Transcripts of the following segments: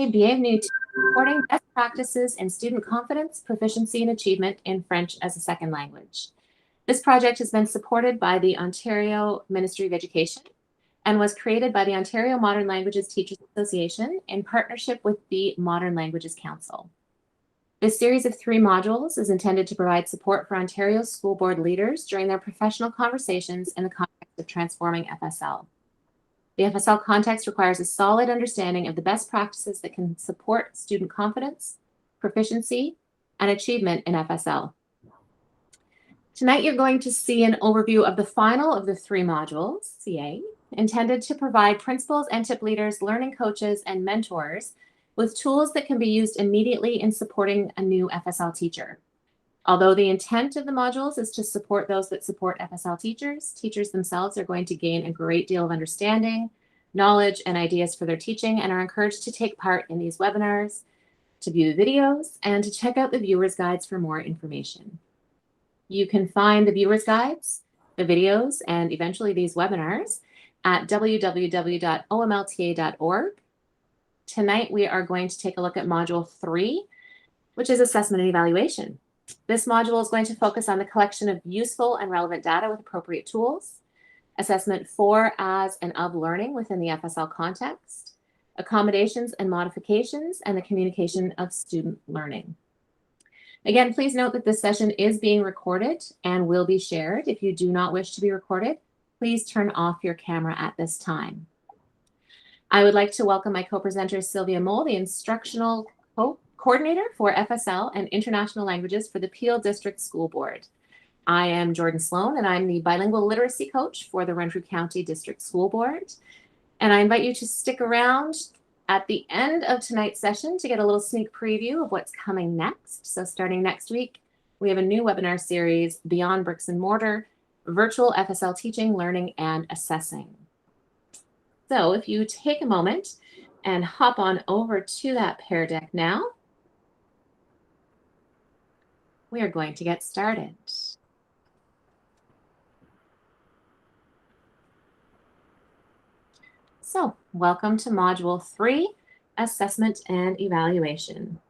Bienvenue to Supporting Best Practices in Student Confidence, Proficiency, and Achievement in French as a Second Language. This project has been supported by the Ontario Ministry of Education and was created by the Ontario Modern Languages Teachers Association in partnership with the Modern Languages Council. This series of 3 modules is intended to provide support for Ontario school board leaders during their professional conversations in the context of transforming FSL. The FSL context requires a solid understanding of the best practices that can support student confidence, proficiency, and achievement in FSL. Tonight, you're going to see an overview of the final of the 3 modules, CA, intended to provide principals and TIP leaders, learning coaches, and mentors with tools that can be used immediately in supporting a new FSL teacher. Although the intent of the modules is to support those that support FSL teachers, teachers themselves are going to gain a great deal of understanding, knowledge, and ideas for their teaching and are encouraged to take part in these webinars, to view the videos, and to check out the viewer's guides for more information. You can find the viewer's guides, the videos, and eventually these webinars at www.omlta.org. Tonight, we are going to take a look at Module 3, which is Assessment and Evaluation. This module is going to focus on the collection of useful and relevant data with appropriate tools, assessment for, as, and of learning within the FSL context, accommodations and modifications, and the communication of student learning. Again, please note that this session is being recorded and will be shared. If you do not wish to be recorded, please turn off your camera at this time. I would like to welcome my co-presenter, Sylvia Mole, the Instructional Coordinator for FSL and International Languages for the Peel District School Board. I am Jordan Sloan, and I'm the Bilingual Literacy Coach for the Renfrew County District School Board. And I invite you to stick around at the end of tonight's session to get a little sneak preview of what's coming next. So starting next week, we have a new webinar series, Beyond Bricks and Mortar, Virtual FSL Teaching, Learning, and Assessing. So if you take a moment and hop on over to that Pear Deck now, we are going to get started. So welcome to Module 3, Assessment and Evaluation.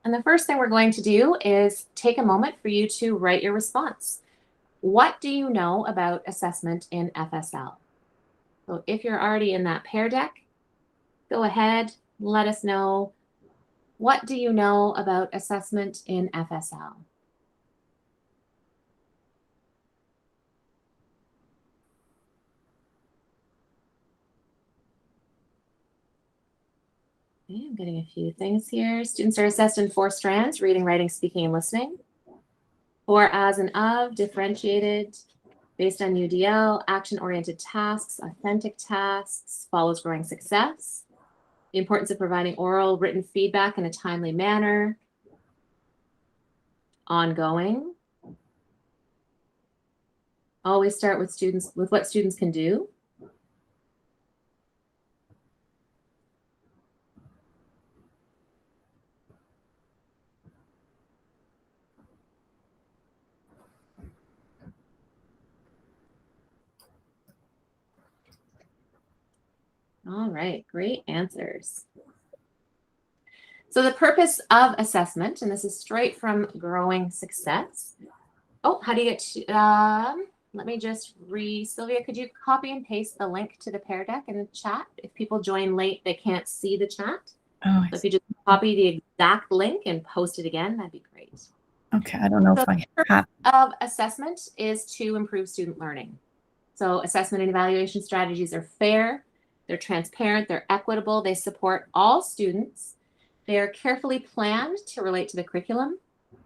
And the first thing we're going to do is take a moment for you to write your response. What do you know about assessment in FSL? So if you're already in that Pear Deck, go ahead, let us know. What do you know about assessment in FSL? Okay, I'm getting a few things here. Students are assessed in 4 strands: reading, writing, speaking, and listening. For, as, and of, differentiated, based on UDL, action-oriented tasks, authentic tasks, follows growing success, the importance of providing oral, written feedback in a timely manner, ongoing, always start with what students can do, all right, great answers. So the purpose of assessment, and this is straight from Growing Success. Oh, how do you get to, let me just Sylvia, could you copy and paste the link to the Pear Deck in the chat? If people join late, they can't see the chat. Oh, so if you just copy the exact link and post it again, that'd be great. Okay, I don't know if I have. Of assessment is to improve student learning. So assessment and evaluation strategies are fair, they're transparent, they're equitable, they support all students, they are carefully planned to relate to the curriculum,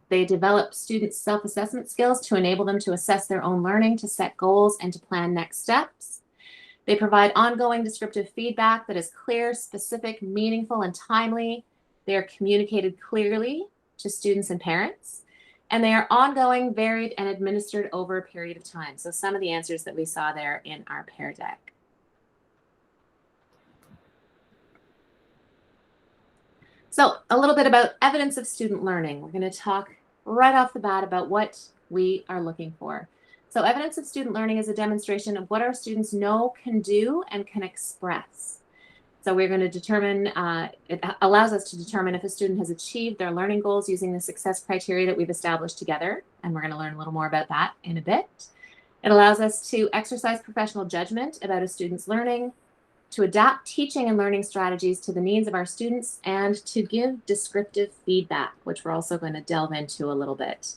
they develop students' self-assessment skills to enable them to assess their own learning, to set goals, and to plan next steps. They provide ongoing descriptive feedback that is clear, specific, meaningful, and timely. They are communicated clearly to students and parents. And they are ongoing, varied, and administered over a period of time. So some of the answers that we saw there in our Pear Deck. So a little bit about evidence of student learning. We're going to talk right off the bat about what we are looking for. So evidence of student learning is a demonstration of what our students know, can do, and can express. So we're going to determine, it allows us to determine if a student has achieved their learning goals using the success criteria that we've established together. And we're going to learn a little more about that in a bit. It allows us to exercise professional judgment about a student's learning, to adapt teaching and learning strategies to the needs of our students, and to give descriptive feedback, which we're also going to delve into a little bit.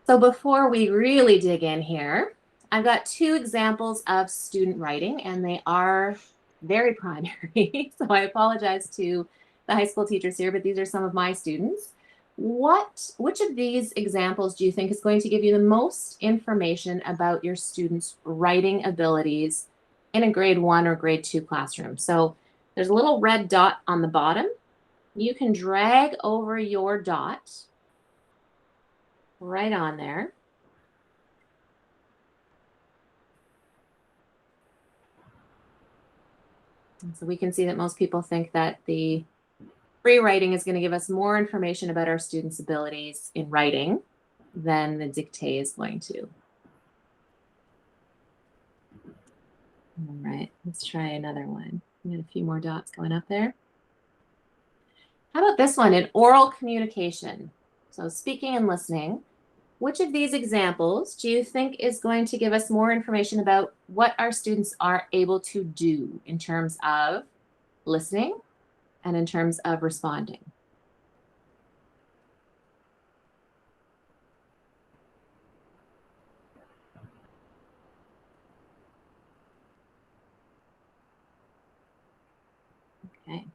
So before we really dig in here, I've got two examples of student writing, and they are very primary. So I apologize to the high school teachers here, but these are some of my students. Which of these examples do you think is going to give you the most information about your students' writing abilities in a grade 1 or grade 2 classroom? So there's a little red dot on the bottom. You can drag over your dot right on there. And so we can see that most people think that the free writing is going to give us more information about our students' abilities in writing than the dictate is going to. All right, let's try another one. We got a few more dots going up there. How about this one, in oral communication? So speaking and listening. Which of these examples do you think is going to give us more information about what our students are able to do in terms of listening and in terms of responding? Okay.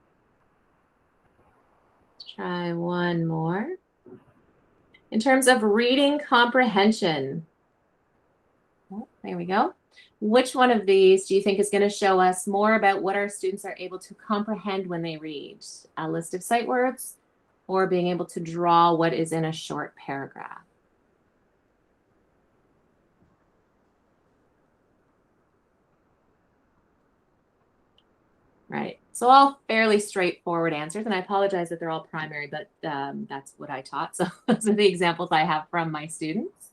Let's try one more. In terms of reading comprehension. Oh, there we go. Which one of these do you think is going to show us more about what our students are able to comprehend when they read? A list of sight words or being able to draw what is in a short paragraph? Right. So all fairly straightforward answers, and I apologize that they're all primary, but that's what I taught. So those are the examples I have from my students.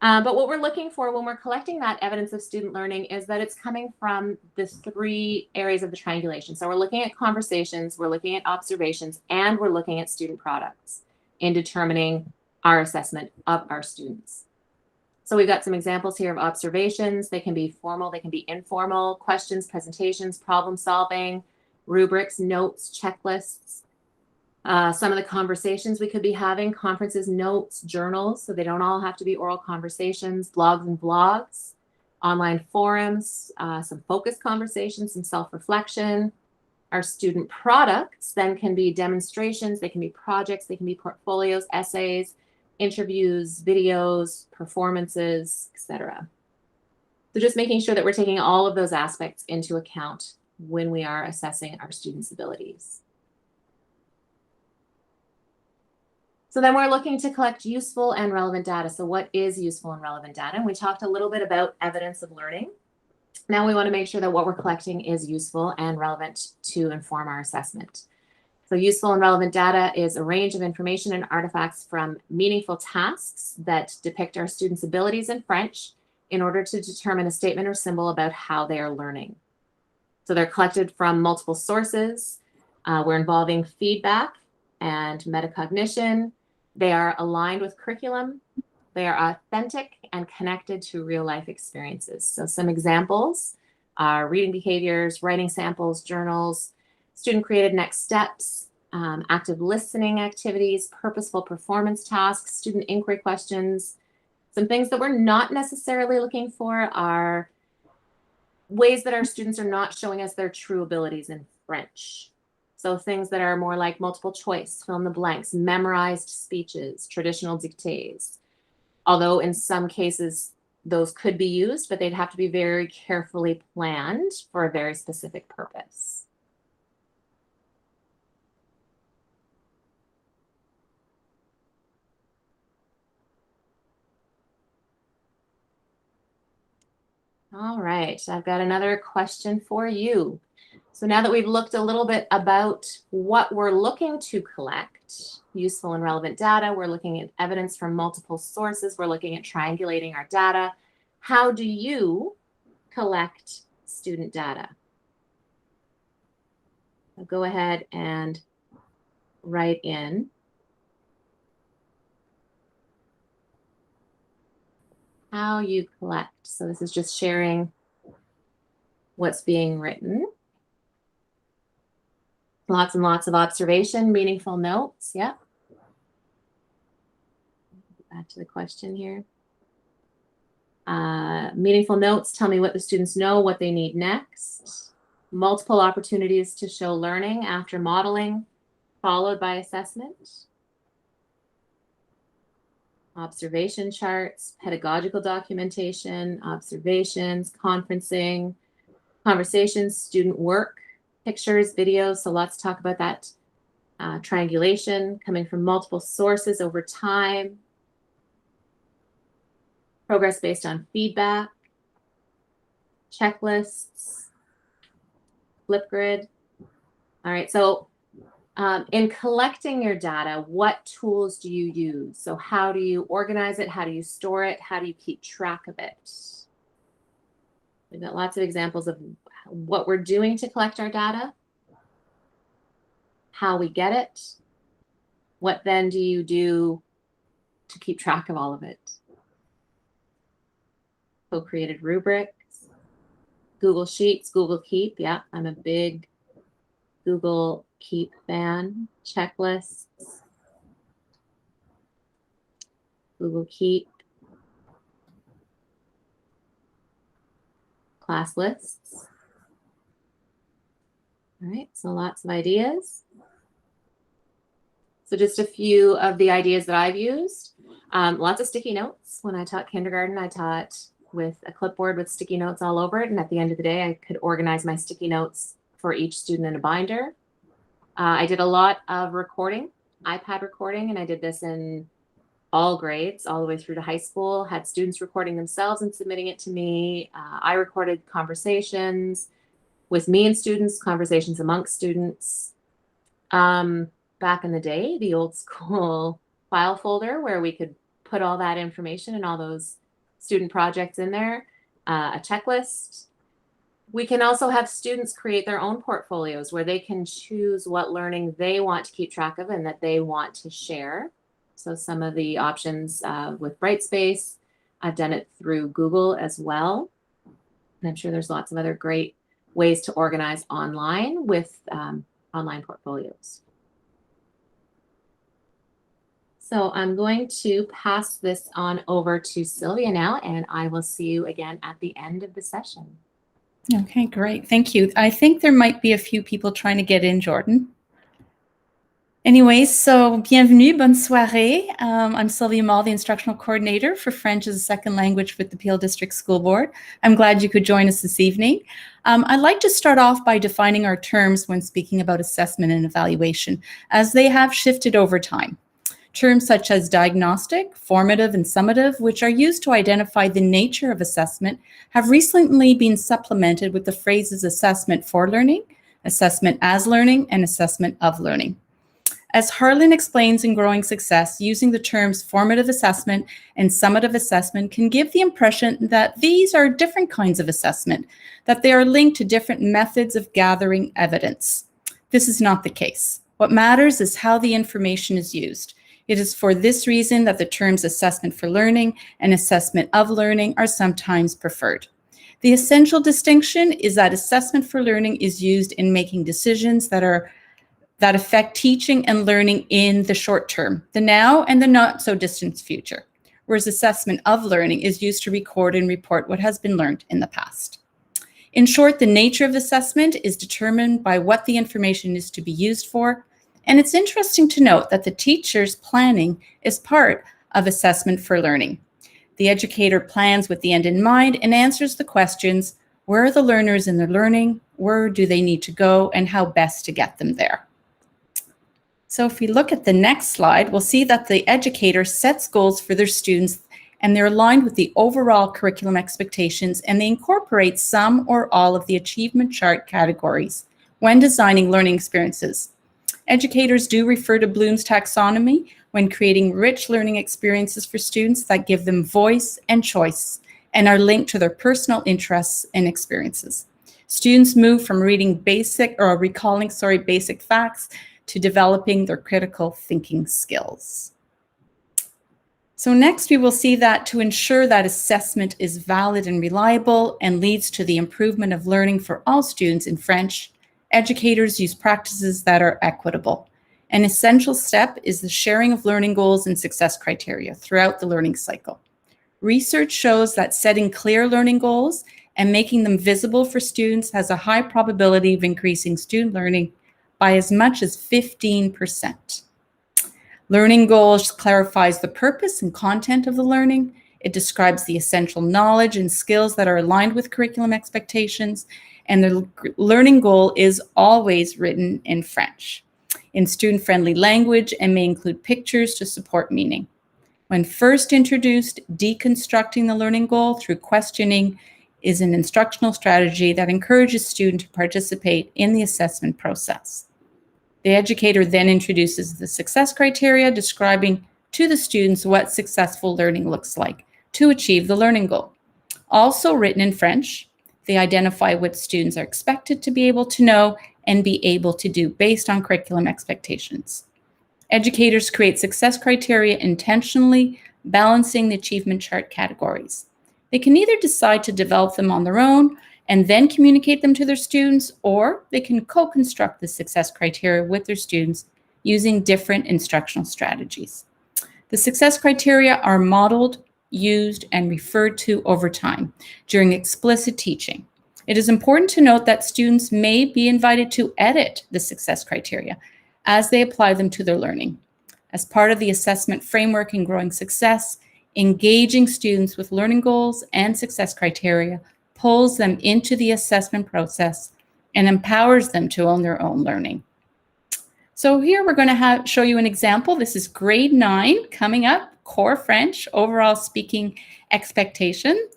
But what we're looking for when we're collecting that evidence of student learning is that it's coming from the three areas of the triangulation. So we're looking at conversations, we're looking at observations, and we're looking at student products in determining our assessment of our students. So we've got some examples here of observations. They can be formal, they can be informal, questions, presentations, problem solving, rubrics, notes, checklists. Some of the conversations we could be having, conferences, notes, journals, so they don't all have to be oral conversations, blogs and vlogs, online forums, some focused conversations, some self-reflection. Our student products then can be demonstrations, they can be projects, they can be portfolios, essays, interviews, videos, performances, etc. So just making sure that we're taking all of those aspects into account when we are assessing our students' abilities. So then we're looking to collect useful and relevant data. So what is useful and relevant data? And we talked a little bit about evidence of learning. Now we want to make sure that what we're collecting is useful and relevant to inform our assessment. So useful and relevant data is a range of information and artifacts from meaningful tasks that depict our students' abilities in French in order to determine a statement or symbol about how they are learning. So they're collected from multiple sources. We're involving feedback and metacognition. They are aligned with curriculum. They are authentic and connected to real life experiences. So some examples are reading behaviors, writing samples, journals, student created next steps, active listening activities, purposeful performance tasks, student inquiry questions. Some things that we're not necessarily looking for are ways that our students are not showing us their true abilities in French. So things that are more like multiple choice, fill in the blanks, memorized speeches, traditional dictées. Although in some cases those could be used, but they'd have to be very carefully planned for a very specific purpose. All right, I've got another question for you. So now that we've looked a little bit about what we're looking to collect, useful and relevant data, we're looking at evidence from multiple sources, we're looking at triangulating our data. How do you collect student data? So go ahead and write in how you collect. So this is just sharing what's being written. Lots and lots of observation, meaningful notes. Yep. Back to the question here. Meaningful notes tell me what the students know, what they need next. Multiple opportunities to show learning after modeling, followed by assessment. Observation charts, pedagogical documentation, observations, conferencing, conversations, student work, pictures, videos. So let's talk about that. Triangulation, coming from multiple sources over time. Progress based on feedback. Checklists. Flipgrid. All right, so in collecting your data, what tools do you use? So how do you organize it? How do you store it? How do you keep track of it? We've got lots of examples of what we're doing to collect our data, how we get it, what then do you do to keep track of all of it? Co-created rubrics, Google Sheets, Google Keep. Yeah, I'm a big Google Keep fan. Checklists, Google Keep. Class lists. All right, so lots of ideas. So just a few of the ideas that I've used. Lots of sticky notes. When I taught kindergarten, I taught with a clipboard with sticky notes all over it. And at the end of the day, I could organize my sticky notes for each student in a binder. I did a lot of recording, iPad recording, and I did this in all grades, all the way through to high school, had students recording themselves and submitting it to me. I recorded conversations with me and students, conversations amongst students. Back in the day, the old school file folder where we could put all that information and all those student projects in there, a checklist. We can also have students create their own portfolios where they can choose what learning they want to keep track of and that they want to share. So some of the options with Brightspace, I've done it through Google as well. And I'm sure there's lots of other great ways to organize online with online portfolios. So I'm going to pass this on over to Sylvia now, and I will see you again at the end of the session. Okay, great. Thank you. I think there might be a few people trying to get in, Jordan. Anyway, so bienvenue, bonne soirée. I'm Sylvia Mall, the Instructional Coordinator for French as a Second Language with the Peel District School Board. I'm glad you could join us this evening. I'd like to start off by defining our terms when speaking about assessment and evaluation, as they have shifted over time. Terms such as diagnostic, formative, and summative, which are used to identify the nature of assessment, have recently been supplemented with the phrases assessment for learning, assessment as learning, and assessment of learning. As Harlan explains in Growing Success, using the terms formative assessment and summative assessment can give the impression that these are different kinds of assessment, that they are linked to different methods of gathering evidence. This is not the case. What matters is how the information is used. It is for this reason that the terms assessment for learning and assessment of learning are sometimes preferred. The essential distinction is that assessment for learning is used in making decisions that affect teaching and learning in the short term, the now and the not so distant future, whereas assessment of learning is used to record and report what has been learned in the past. In short, the nature of assessment is determined by what the information is to be used for. And it's interesting to note that the teacher's planning is part of assessment for learning. The educator plans with the end in mind and answers the questions, where are the learners in their learning, where do they need to go, and how best to get them there. So if we look at the next slide, we'll see that the educator sets goals for their students and they're aligned with the overall curriculum expectations, and they incorporate some or all of the achievement chart categories when designing learning experiences. Educators do refer to Bloom's taxonomy when creating rich learning experiences for students that give them voice and choice and are linked to their personal interests and experiences. Students move from reading recalling basic facts to developing their critical thinking skills. So next, we will see that to ensure that assessment is valid and reliable and leads to the improvement of learning for all students in French, educators use practices that are equitable. An essential step is the sharing of learning goals and success criteria throughout the learning cycle. Research shows that setting clear learning goals and making them visible for students has a high probability of increasing student learning by as much as 15%. Learning goals clarifies the purpose and content of the learning. It describes the essential knowledge and skills that are aligned with curriculum expectations, and the learning goal is always written in French, in student-friendly language, and may include pictures to support meaning. When first introduced, deconstructing the learning goal through questioning is an instructional strategy that encourages students to participate in the assessment process. The educator then introduces the success criteria, describing to the students what successful learning looks like to achieve the learning goal. Also written in French, they identify what students are expected to be able to know and be able to do based on curriculum expectations. Educators create success criteria intentionally, balancing the achievement chart categories. They can either decide to develop them on their own and then communicate them to their students, or they can co-construct the success criteria with their students using different instructional strategies. The success criteria are modeled, used, and referred to over time during explicit teaching. It is important to note that students may be invited to edit the success criteria as they apply them to their learning. As part of the assessment framework in growing success, engaging students with learning goals and success criteria pulls them into the assessment process and empowers them to own their own learning. So here we're going to show you an example. This is grade 9 coming up, core French, overall speaking expectation.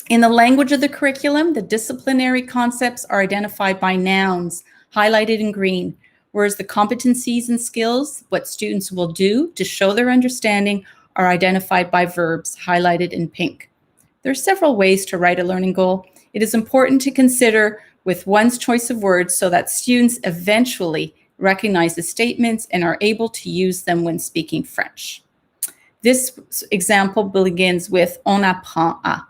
In the language of the curriculum, the disciplinary concepts are identified by nouns, highlighted in green, whereas the competencies and skills, what students will do to show their understanding, are identified by verbs, highlighted in pink. There are several ways to write a learning goal. It is important to consider with one's choice of words so that students eventually recognize the statements and are able to use them when speaking French. This example begins with on apprend à.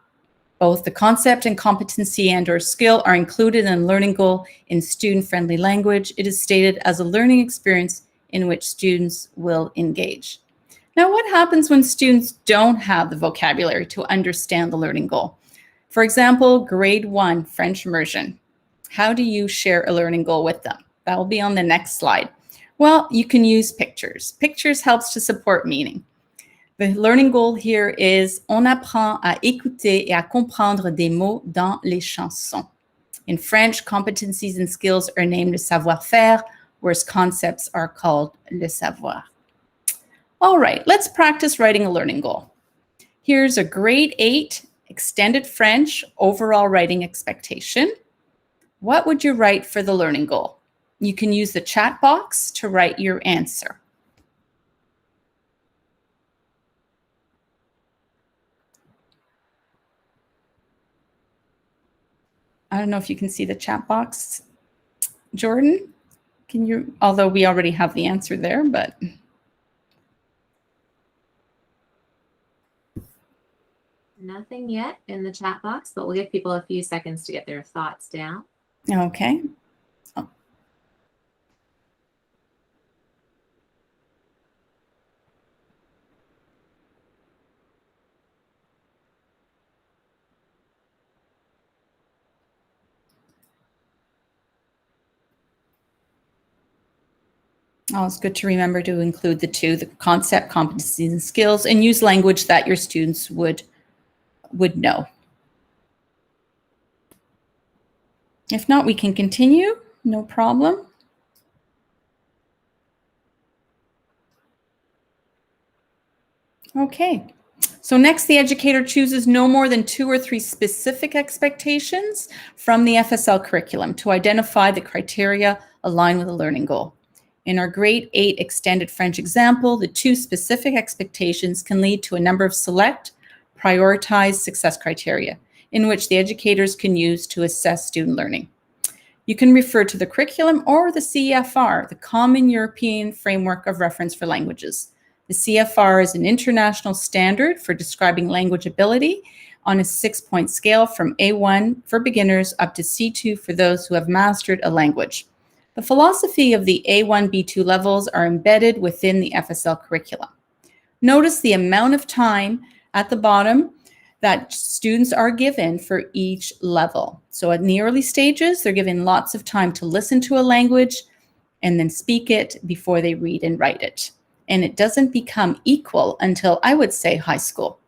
Both the concept and competency and/or skill are included in a learning goal in student-friendly language. It is stated as a learning experience in which students will engage. Now, what happens when students don't have the vocabulary to understand the learning goal? For example, grade 1, French immersion. How do you share a learning goal with them? That will be on the next slide. Well, you can use pictures. Pictures helps to support meaning. The learning goal here is on apprend à écouter et à comprendre des mots dans les chansons. In French, competencies and skills are named le savoir-faire, whereas concepts are called le savoir. All right, let's practice writing a learning goal. Here's a grade 8 extended French overall writing expectation. What would you write for the learning goal? You can use the chat box to write your answer. I don't know if you can see the chat box. Jordan, can you, although we already have the answer there, but. Nothing yet in the chat box, but we'll give people a few seconds to get their thoughts down. Okay. Oh. It's good to remember to include the two, the concept, competencies, and skills, and use language that your students would know. If not, we can continue, no problem. Okay, so next the educator chooses no more than 2 or 3 specific expectations from the FSL curriculum to identify the criteria aligned with a learning goal. In our grade 8 extended French example, the 2 specific expectations can lead to a number of select, prioritized success criteria. in which the educators can use to assess student learning. You can refer to the curriculum or the CFR, the Common European Framework of Reference for Languages. The CFR is an international standard for describing language ability on a 6-point scale from A1 for beginners up to C2 for those who have mastered a language. The philosophy of the A1, B2 levels are embedded within the FSL curriculum. Notice the amount of time at the bottom that students are given for each level. So in the early stages, they're given lots of time to listen to a language and then speak it before they read and write it. And it doesn't become equal until, I would say, high school.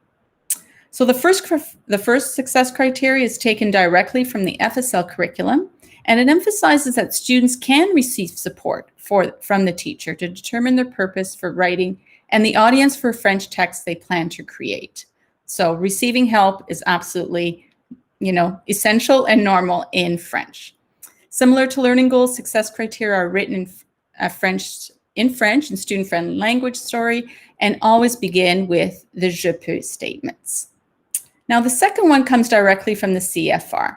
So the first success criteria is taken directly from the FSL curriculum, and it emphasizes that students can receive support from the teacher to determine their purpose for writing and the audience for French text they plan to create. So receiving help is absolutely, essential and normal in French. Similar to learning goals, success criteria are written in French and student-friendly language story, and always begin with the je peux statements. Now, the second one comes directly from the CFR.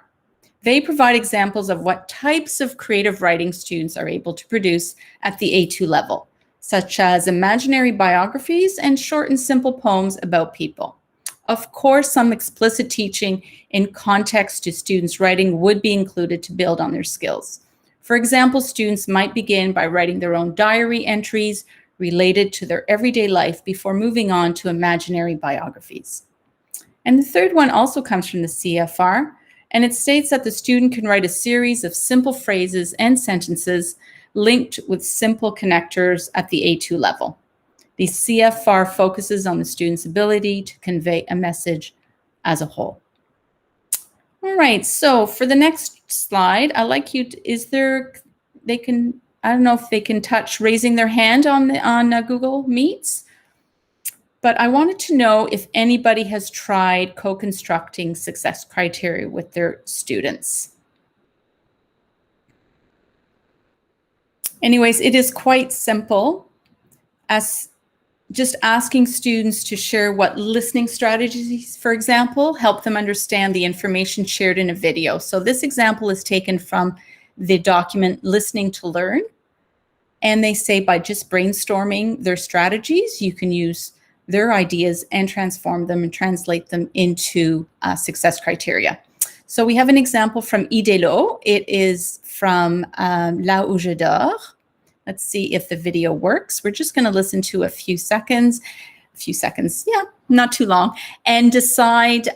They provide examples of what types of creative writing students are able to produce at the A2 level, such as imaginary biographies and short and simple poems about people. Of course, some explicit teaching in context to students' writing would be included to build on their skills. For example, students might begin by writing their own diary entries related to their everyday life before moving on to imaginary biographies. And the third one also comes from the CFR, and it states that the student can write a series of simple phrases and sentences linked with simple connectors at the A2 level. The CFR focuses on the student's ability to convey a message as a whole. All right, so for the next slide, I'd like you to, I don't know if they can touch raising their hand on Google Meets, but I wanted to know if anybody has tried co-constructing success criteria with their students. Anyways, it is quite simple, as just asking students to share what listening strategies, for example, help them understand the information shared in a video. So this example is taken from the document Listening to Learn. And they say by just brainstorming their strategies, you can use their ideas and transform them and translate them into success criteria. So we have an example from Idelo. It is from Là où je dors. Let's see if the video works. We're just going to listen to a few seconds, yeah, not too long, and decide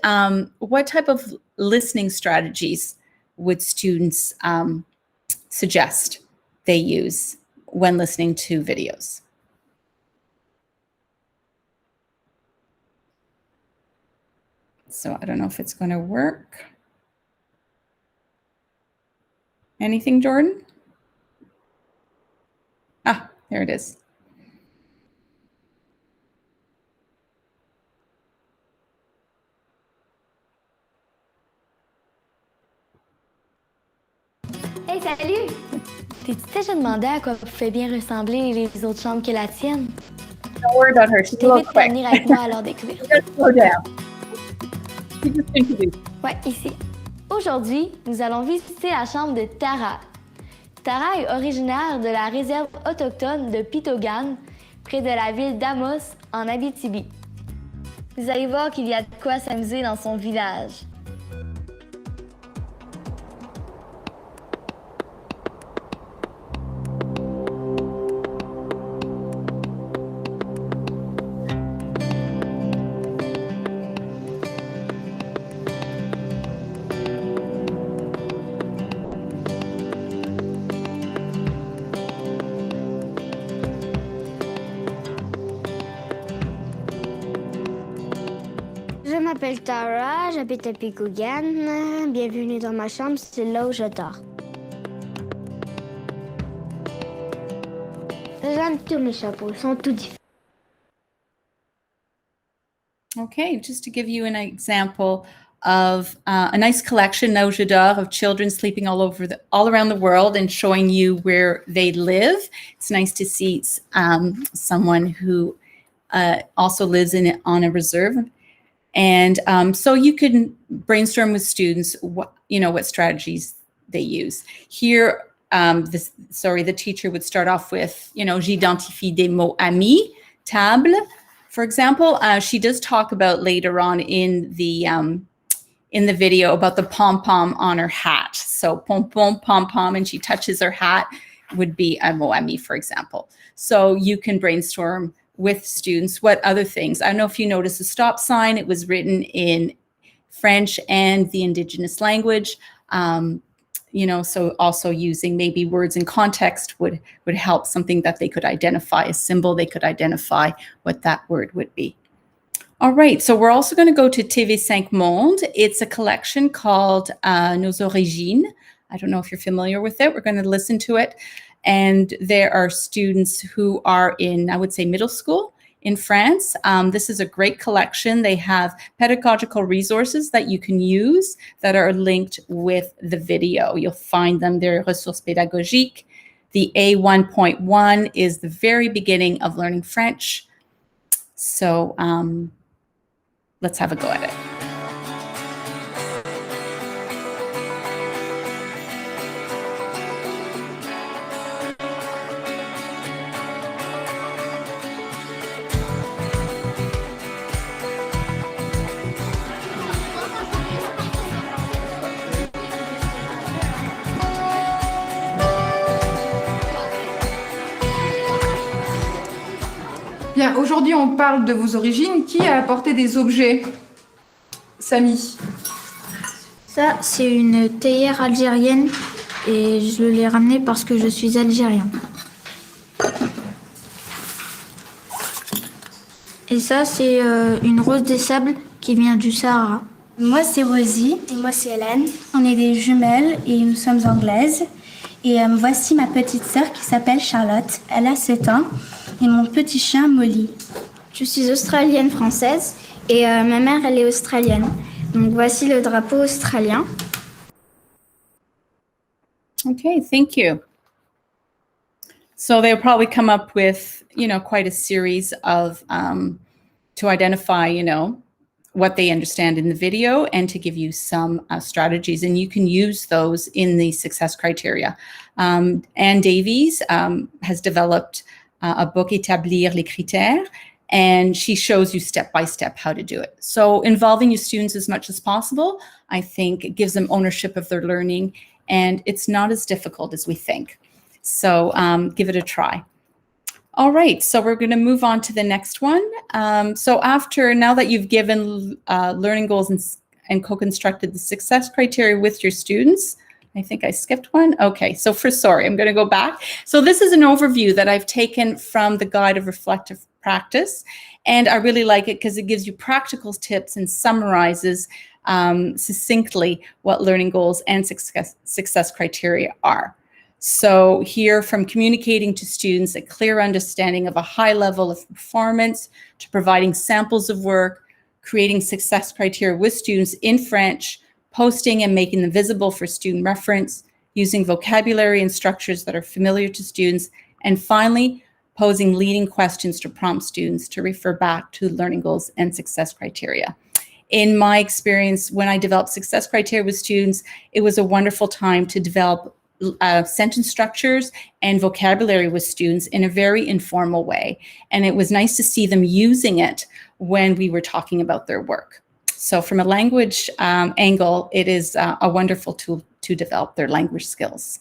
what type of listening strategies would students suggest they use when listening to videos. So I don't know if it's going to work. Anything, Jordan? Ah, there it is. Hey, salut! T'es-tu déjà demandé à quoi pouvaient bien ressembler les autres chambres que la tienne? Don't worry about her. She's a little quick. Venir avec moi à leur découverte. Slow down. She just introduced. Ouais, ici. Aujourd'hui, nous allons visiter la chambre de Tara. Tara est originaire de la réserve autochtone de Pitogan, près de la ville d'Amos, en Abitibi. Vous allez voir qu'il y a de quoi s'amuser dans son village. Je m'appelle Tara, j'habite à Picougan. Bienvenue dans ma chambre, c'est là où je dors. J'aime tous mes chapeaux, ils sont tous différents. Okay, just to give you an example of a nice collection, Là où je dors, of children sleeping all around the world and showing you where they live. It's nice to see someone who also lives on a reserve. And so you can brainstorm with students what strategies they use. Here, the teacher would start off with, j'identifie des mots amis, table, for example. She does talk about later on in the video about the pom-pom on her hat. So pom-pom, pom-pom, and she touches her hat would be a mot ami, for example. So you can brainstorm with students what other things. I don't know if you noticed the stop sign. It was written in French and the Indigenous language. So also using maybe words in context would help, something that they could identify, a symbol they could identify what that word would be. All right, so we're also going to go to TV5 Monde. It's a collection called Nos Origines. I don't know if you're familiar with it. We're going to listen to it. And there are students who are in, I would say, middle school in France. This is a great collection. They have pedagogical resources that you can use that are linked with the video. You'll find them there, ressources pédagogiques. The A1.1 is the very beginning of learning French. So let's have a go at it. Bien, aujourd'hui, on parle de vos origines. Qui a apporté des objets? Samy. Ça, c'est une théière algérienne et je l'ai ramenée parce que je suis algérien. Et ça, c'est une rose des sables qui vient du Sahara. Moi, c'est Rosie. Et moi, c'est Hélène. On est des jumelles et nous sommes anglaises. Et voici ma petite sœur qui s'appelle Charlotte. Elle a 7 ans. Et mon petit chien, Molly. Je suis australienne-française et ma mère, elle est australienne. Donc voici le drapeau australien. Okay, thank you. So they'll probably come up with, quite a series of, to identify, what they understand in the video and to give you some strategies. And you can use those in the success criteria. Anne Davies has developed a book, Établir les critères, and she shows you step by step how to do it. So involving your students as much as possible, I think, gives them ownership of their learning, and it's not as difficult as we think. So give it a try. All right, so we're going to move on to the next one. So now that you've given learning goals and co-constructed the success criteria with your students, I think I skipped one. Okay, so sorry, I'm going to go back. So this is an overview that I've taken from the Guide of Reflective Practice, and I really like it because it gives you practical tips and summarizes succinctly what learning goals and success criteria are. So here, from communicating to students a clear understanding of a high level of performance, to providing samples of work, creating success criteria with students in French, posting and making them visible for student reference, using vocabulary and structures that are familiar to students, and finally, posing leading questions to prompt students to refer back to learning goals and success criteria. In my experience, when I developed success criteria with students, it was a wonderful time to develop sentence structures and vocabulary with students in a very informal way. And it was nice to see them using it when we were talking about their work. So from a language angle, it is a wonderful tool to develop their language skills.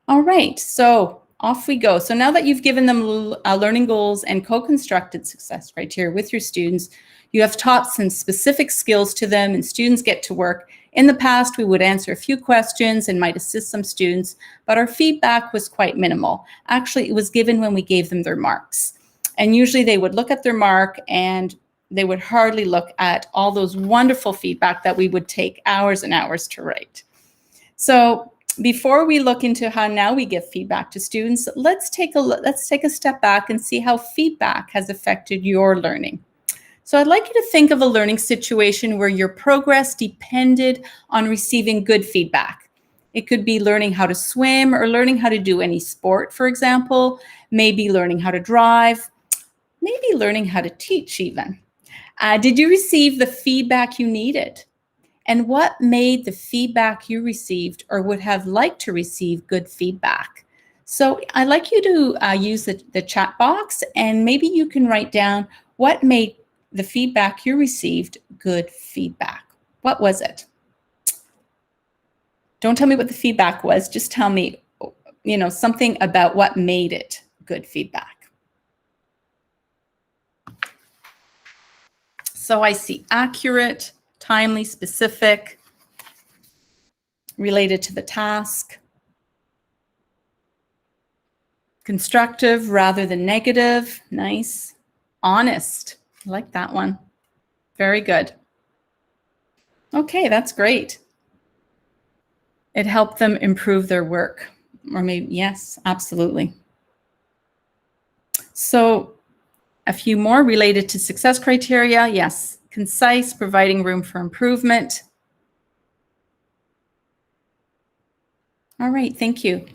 All right, so off we go. So now that you've given them learning goals and co-constructed success criteria with your students, you have taught some specific skills to them and students get to work. In the past, we would answer a few questions and might assist some students, but our feedback was quite minimal. Actually, it was given when we gave them their marks. And usually they would look at their mark and they would hardly look at all those wonderful feedback that we would take hours and hours to write. So before we look into how now we give feedback to students, let's take a step back and see how feedback has affected your learning. So I'd like you to think of a learning situation where your progress depended on receiving good feedback. It could be learning how to swim or learning how to do any sport, for example, maybe learning how to drive, maybe learning how to teach even. Did you receive the feedback you needed? And what made the feedback you received or would have liked to receive good feedback? So I'd like you to use the chat box, and maybe you can write down what made the feedback you received good feedback. What was it? Don't tell me what the feedback was. Just tell me, something about what made it good feedback. So I see accurate, timely, specific, related to the task, constructive rather than negative, nice, honest, I like that one, very good. Okay, that's great. It helped them improve their work, or maybe, yes, absolutely. So a few more related to success criteria, yes, concise, providing room for improvement. All right, thank you.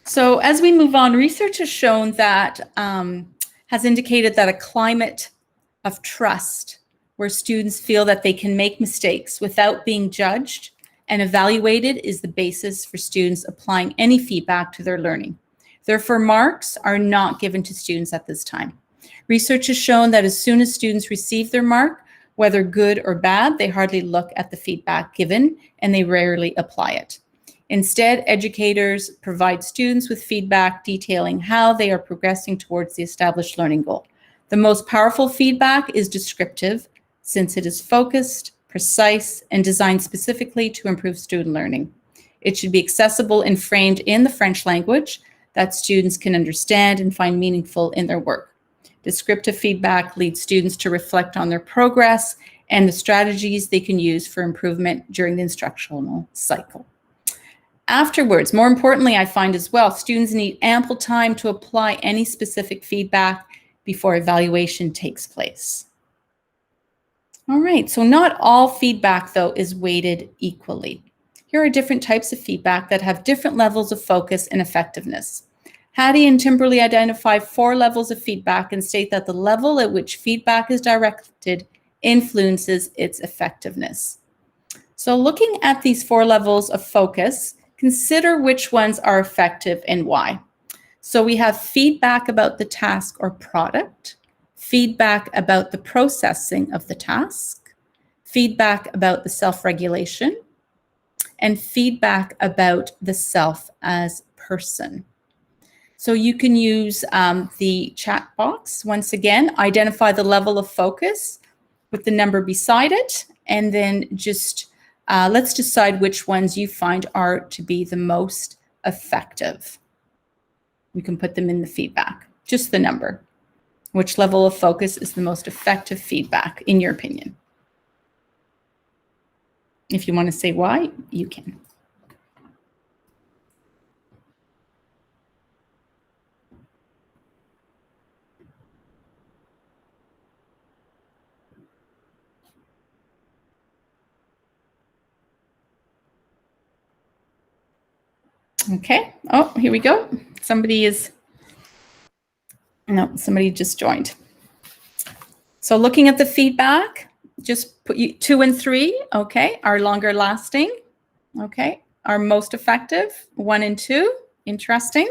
So as we move on, research has shown that, has indicated that a climate of trust where students feel that they can make mistakes without being judged and evaluated is the basis for students applying any feedback to their learning. Therefore, marks are not given to students at this time. Research has shown that as soon as students receive their mark, whether good or bad, they hardly look at the feedback given and they rarely apply it. Instead, educators provide students with feedback detailing how they are progressing towards the established learning goal. The most powerful feedback is descriptive, since it is focused, precise, and designed specifically to improve student learning. It should be accessible and framed in the French language that students can understand and find meaningful in their work. Descriptive feedback leads students to reflect on their progress and the strategies they can use for improvement during the instructional cycle. Afterwards, more importantly, I find as well, students need ample time to apply any specific feedback before evaluation takes place. All right, so not all feedback, though, is weighted equally. Here are different types of feedback that have different levels of focus and effectiveness. Hattie and Timberly identify 4 levels of feedback and state that the level at which feedback is directed influences its effectiveness. So looking at these 4 levels of focus, consider which ones are effective and why. So we have feedback about the task or product, feedback about the processing of the task, feedback about the self-regulation, and feedback about the self as person. So you can use the chat box. Once again, identify the level of focus with the number beside it, and then just let's decide which ones you find are to be the most effective. You can put them in the feedback, just the number. Which level of focus is the most effective feedback, in your opinion? If you want to say why, you can. Okay. Oh, here we go. Somebody just joined. So looking at the feedback, just put 2 and 3, okay, are longer lasting, okay, are most effective, 1 and 2, interesting.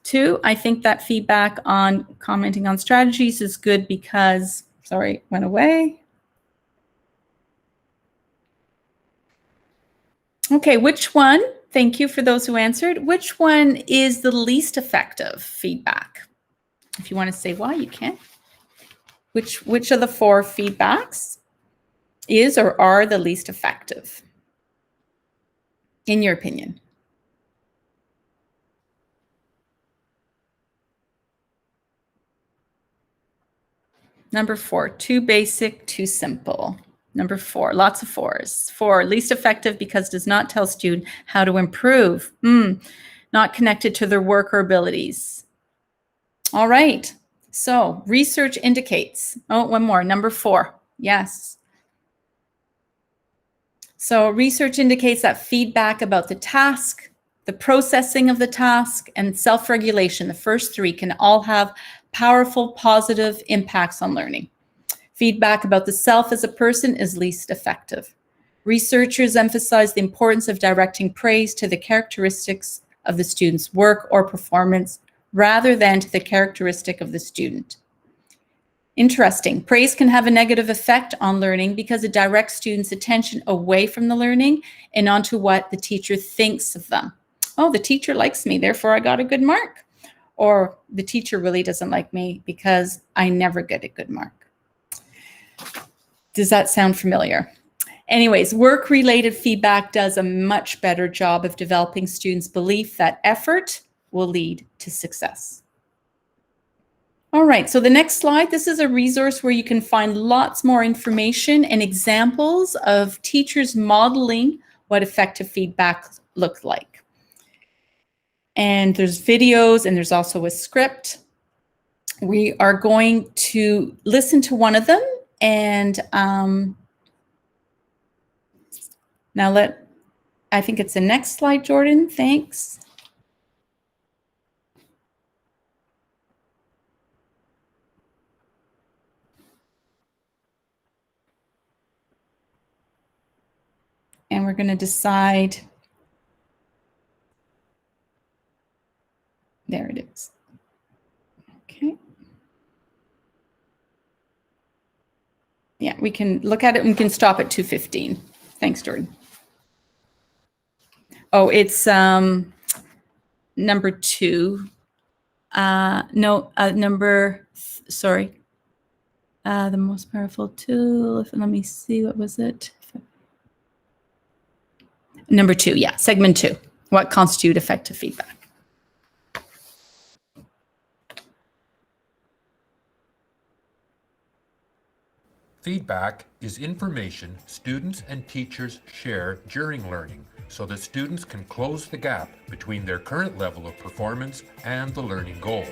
2, I think that feedback on commenting on strategies is good because, sorry, went away. Okay, which one, thank you for those who answered, which one is the least effective feedback? If you want to say why, you can. Which of the 4 feedbacks is or are the least effective, in your opinion? Number 4, too basic, too simple. Number 4, lots of 4s. 4, least effective because does not tell student how to improve. Not connected to their work or abilities. All right. So research indicates, one more, number 4, yes. So research indicates that feedback about the task, the processing of the task, and self-regulation, the first 3 can all have powerful positive impacts on learning. Feedback about the self as a person is least effective. Researchers emphasize the importance of directing praise to the characteristics of the student's work or performance rather than to the characteristic of the student. Interesting. Praise can have a negative effect on learning because it directs students' attention away from the learning and onto what the teacher thinks of them. Oh, the teacher likes me, therefore I got a good mark. Or the teacher really doesn't like me because I never get a good mark. Does that sound familiar? Anyways, work-related feedback does a much better job of developing students' belief that effort will lead to success. All right, so the next slide, this is a resource where you can find lots more information and examples of teachers modeling what effective feedback looked like. And there's videos and there's also a script. We are going to listen to one of them and now I think it's the next slide, Jordan, thanks. And we're going to decide. There it is. Okay. Yeah, we can look at it and we can stop at 2:15. Thanks, Jordan. Oh, it's number 2. Sorry. The most powerful tool. Let me see, what was it? Number 2, yeah, segment 2. What constitutes effective feedback? Feedback is information students and teachers share during learning so that students can close the gap between their current level of performance and the learning goals.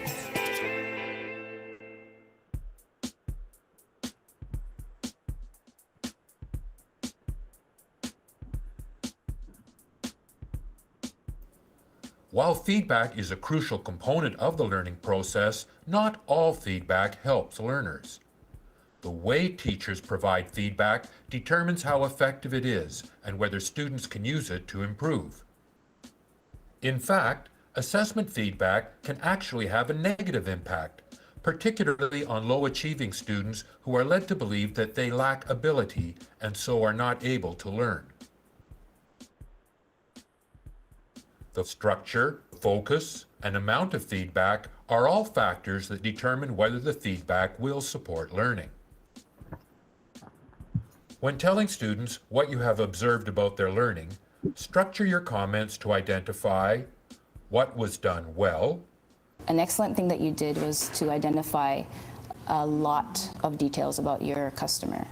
While feedback is a crucial component of the learning process, not all feedback helps learners. The way teachers provide feedback determines how effective it is and whether students can use it to improve. In fact, assessment feedback can actually have a negative impact, particularly on low-achieving students who are led to believe that they lack ability and so are not able to learn. The structure, focus, and amount of feedback are all factors that determine whether the feedback will support learning. When telling students what you have observed about their learning, structure your comments to identify what was done well. An excellent thing that you did was to identify a lot of details about your customer.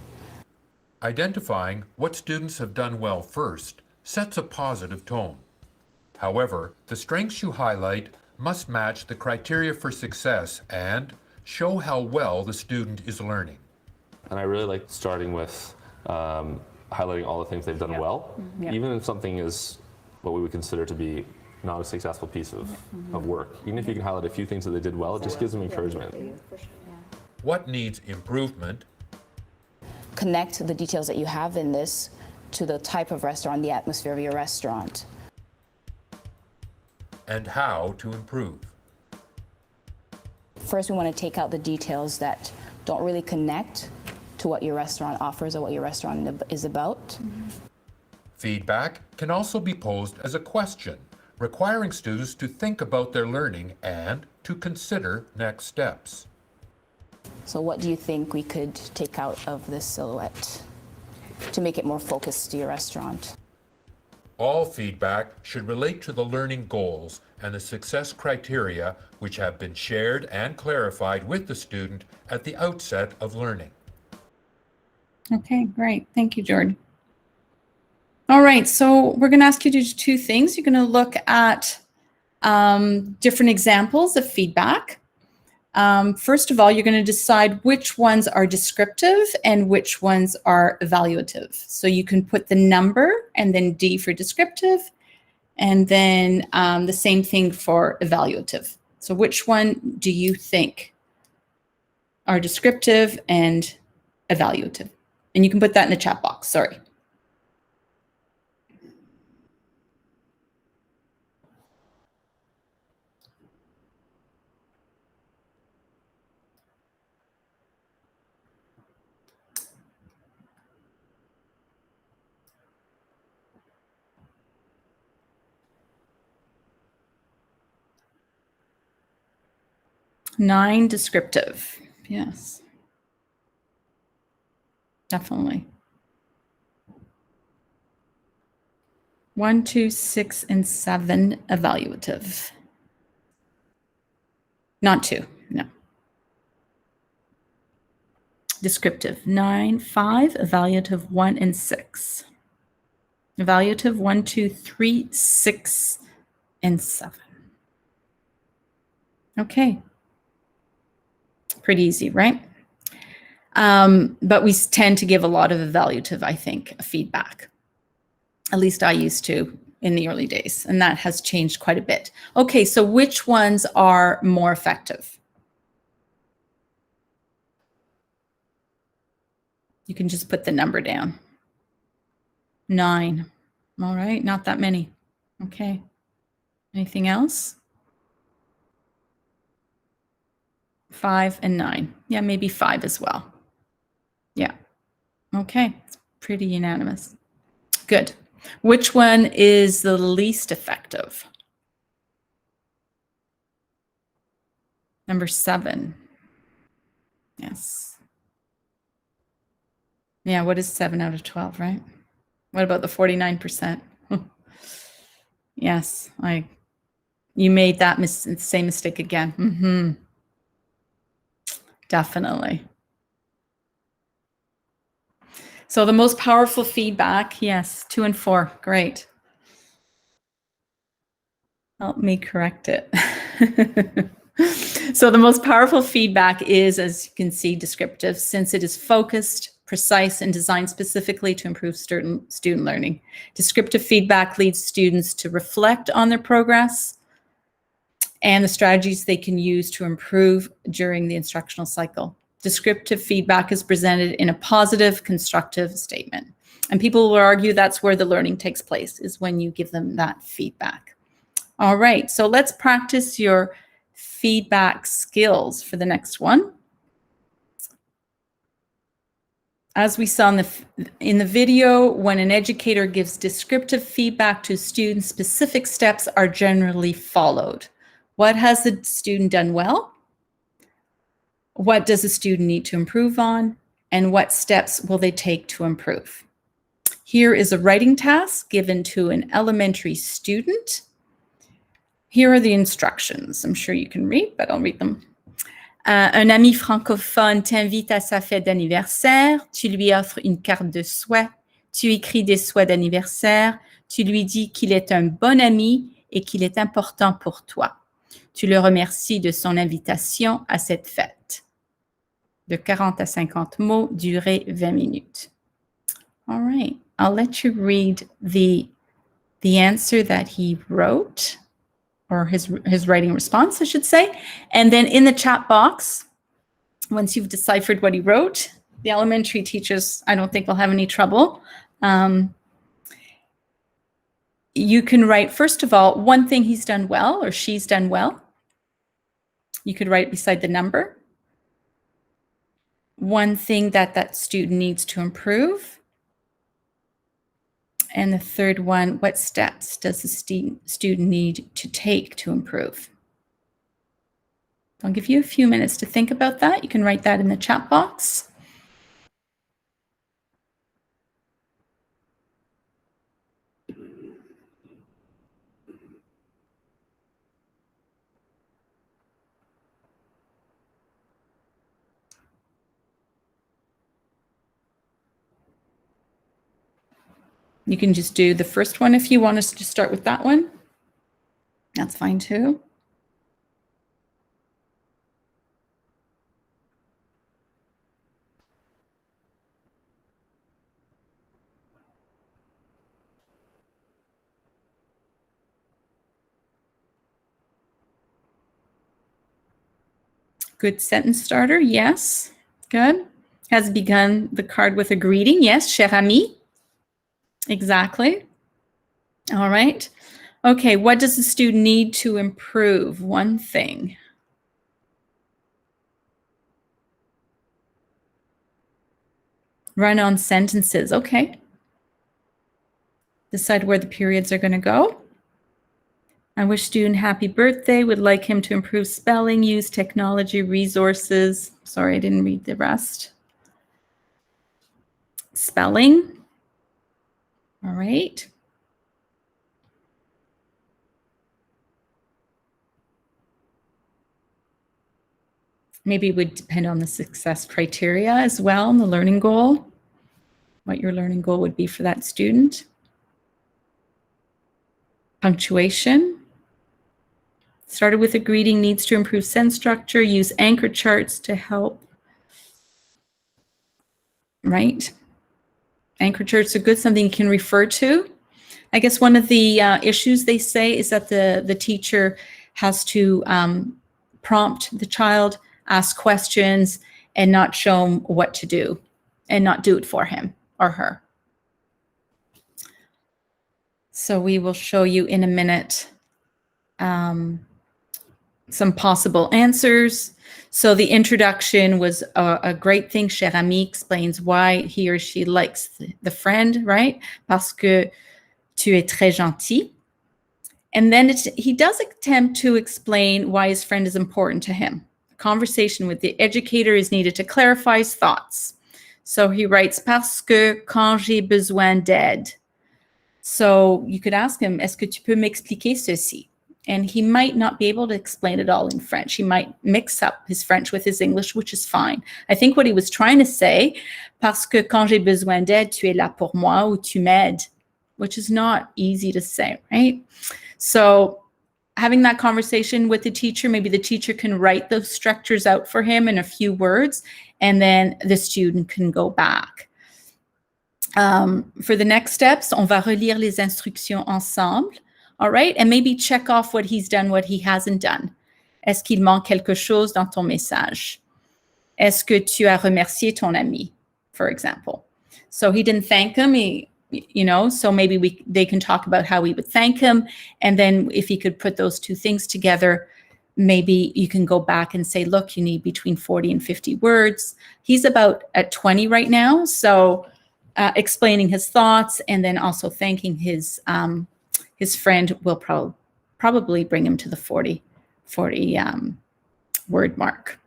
Identifying what students have done well first sets a positive tone. However, the strengths you highlight must match the criteria for success and show how well the student is learning. And I really like starting with highlighting all the things they've done well, even if something is what we would consider to be not a successful piece of work. Even if you can highlight a few things that they did well, it just gives them encouragement. What needs improvement? Connect the details that you have in this to the type of restaurant, the atmosphere of your restaurant. And how to improve. First, we want to take out the details that don't really connect to what your restaurant offers or what your restaurant is about. Feedback can also be posed as a question, requiring students to think about their learning and to consider next steps. So what do you think we could take out of this silhouette to make it more focused to your restaurant? All feedback should relate to the learning goals and the success criteria which have been shared and clarified with the student at the outset of learning. Okay, great. Thank you, Jordan. All right, so we're going to ask you to do 2 things. You're going to look at different examples of feedback. First of all, you're going to decide which ones are descriptive and which ones are evaluative. So you can put the number and then D for descriptive, and then the same thing for evaluative. So which one do you think are descriptive and evaluative. And you can put that in the chat box, sorry. Nine, descriptive. Yes. Definitely. 1, 2, 6, and 7, evaluative. Not 2, no. Descriptive, 9, 5, evaluative 1 and 6. Evaluative 1, 2, 3, 6, and 7. Okay. Pretty easy, right? But we tend to give a lot of evaluative, I think, feedback. At least I used to in the early days, and that has changed quite a bit. Okay, so which ones are more effective? You can just put the number down. 9. All right, not that many. Okay. Anything else? 5 and 9. Yeah, maybe 5 as well. Yeah. Okay, it's pretty unanimous. Good. Which one is the least effective? Number 7. Yes. Yeah, what is 7 out of 12, right? What about the 49%? Yes, you made that same mistake again. Definitely. So the most powerful feedback, yes, 2 and 4, great. Help me correct it. So the most powerful feedback is, as you can see, descriptive, since it is focused, precise, and designed specifically to improve student learning. Descriptive feedback leads students to reflect on their progress and the strategies they can use to improve during the instructional cycle. Descriptive feedback is presented in a positive, constructive statement. And people will argue that's where the learning takes place, is when you give them that feedback. All right, so let's practice your feedback skills for the next one. As we saw in the video, when an educator gives descriptive feedback to students, specific steps are generally followed. What has the student done well? What does the student need to improve on? And what steps will they take to improve? Here is a writing task given to an elementary student. Here are the instructions. I'm sure you can read, but I'll read them. Un ami francophone t'invite à sa fête d'anniversaire, tu lui offres une carte de souhait, tu écris des souhaits d'anniversaire, tu lui dis qu'il est un bon ami et qu'il est important pour toi. Tu le remercies de son invitation à cette fête. De 40 à 50 mots, durée 20 minutes. All right, I'll let you read the answer that he wrote, or his writing response, I should say. And then in the chat box, once you've deciphered what he wrote, the elementary teachers, I don't think will have any trouble. You can write, first of all, one thing he's done well or she's done well. You could write beside the number. One thing that student needs to improve. And the third one, what steps does the student need to take to improve? I'll give you a few minutes to think about that. You can write that in the chat box. You can just do the first one if you want us to start with that one. That's fine too. Good sentence starter, yes. Good. has begun the card with a greeting. Yes, cher ami. Exactly. All right. Okay, what does the student need to improve? One thing. Run-on sentences. Okay. Decide where the periods are going to go. I wish student happy birthday, would like him to improve spelling, use technology resources. Sorry, I didn't read the rest. Spelling. All right. Maybe it would depend on the success criteria as well, and the learning goal, what your learning goal would be for that student. Punctuation. Started with a greeting, needs to improve sentence structure, use anchor charts to help. Right? Anchor charts are good, something you can refer to. I guess one of the issues they say is that the teacher has to prompt the child, ask questions, and not show him what to do, and not do it for him or her. So we will show you in a minute some possible answers. So the introduction was a great thing. Cher ami explains why he or she likes the friend, right? Parce que tu es très gentil. And then he does attempt to explain why his friend is important to him. A conversation with the educator is needed to clarify his thoughts. So he writes, parce que quand j'ai besoin d'aide. So you could ask him, est-ce que tu peux m'expliquer ceci? And he might not be able to explain it all in French. He might mix up his French with his English, which is fine. I think what he was trying to say, parce que quand j'ai besoin d'aide, tu es là pour moi ou tu m'aides, which is not easy to say, right? So having that conversation with the teacher, maybe the teacher can write those structures out for him in a few words, and then the student can go back. For the next steps, on va relire les instructions ensemble. All right, and maybe check off what he's done, what he hasn't done. Est-ce qu'il manque quelque chose dans ton message? Est-ce que tu as remercié ton ami, for example? So he didn't thank him, so maybe they can talk about how we would thank him. And then if he could put those two things together, maybe you can go back and say, look, you need between 40 and 50 words. He's about at 20 right now. So explaining his thoughts and then also thanking his friend will probably bring him to the 40 word mark.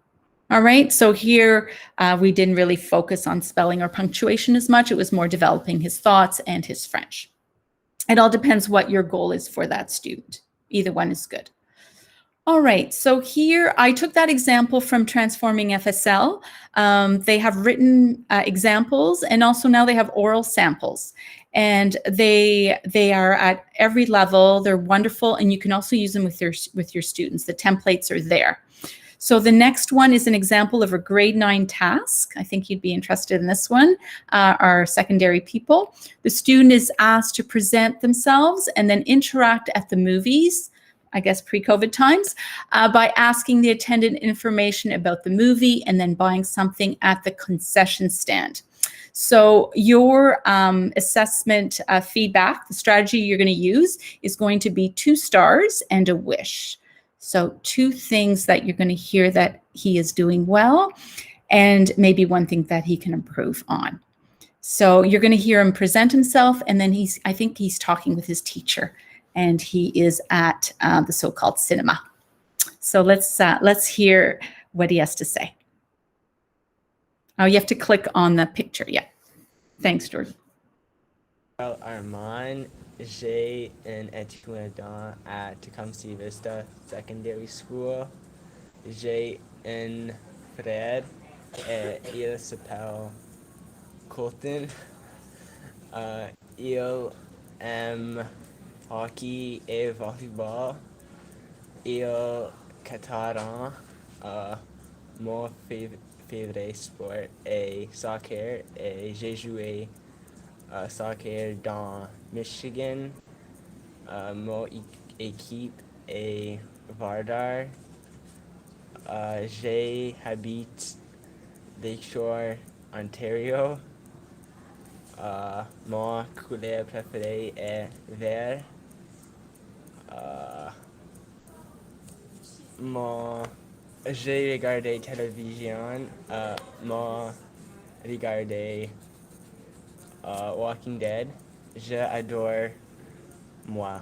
All right, so here we didn't really focus on spelling or punctuation as much. It was more developing his thoughts and his French. It all depends what your goal is for that student. Either one is good. All right, so here I took that example from Transforming FSL. They have written examples, and also now they have oral samples. And they are at every level. They're wonderful, and you can also use them with your students. The templates are there. So the next one is an example of a grade 9 task. I think you'd be interested in this one, our secondary people. The student is asked to present themselves and then interact at the movies, I guess pre-COVID times, by asking the attendant information about the movie and then buying something at the concession stand. So your assessment feedback, the strategy you're going to use is going to be 2 stars and a wish. So 2 things that you're going to hear that he is doing well, and maybe 1 thing that he can improve on. So you're going to hear him present himself, and then I think he's talking with his teacher, and he is at the so-called cinema. So let's hear what he has to say. Oh, you have to click on the picture. Yeah. Thanks, Jordan. Well, Armand, j'ai un étudiant à Tecumseh Vista Secondary School. J'ai un frère et il s'appelle Colton. Il aime hockey et volleyball. Il catalan. Mon favorite sport est soccer et j'ai joué soccer dans Michigan. Mon équipe est Vardar. J'habite Lakeshore Ontario. Mon couleur préférée est vert. J'ai regardé télévision. Moi, regardé Walking Dead. J'adore moi.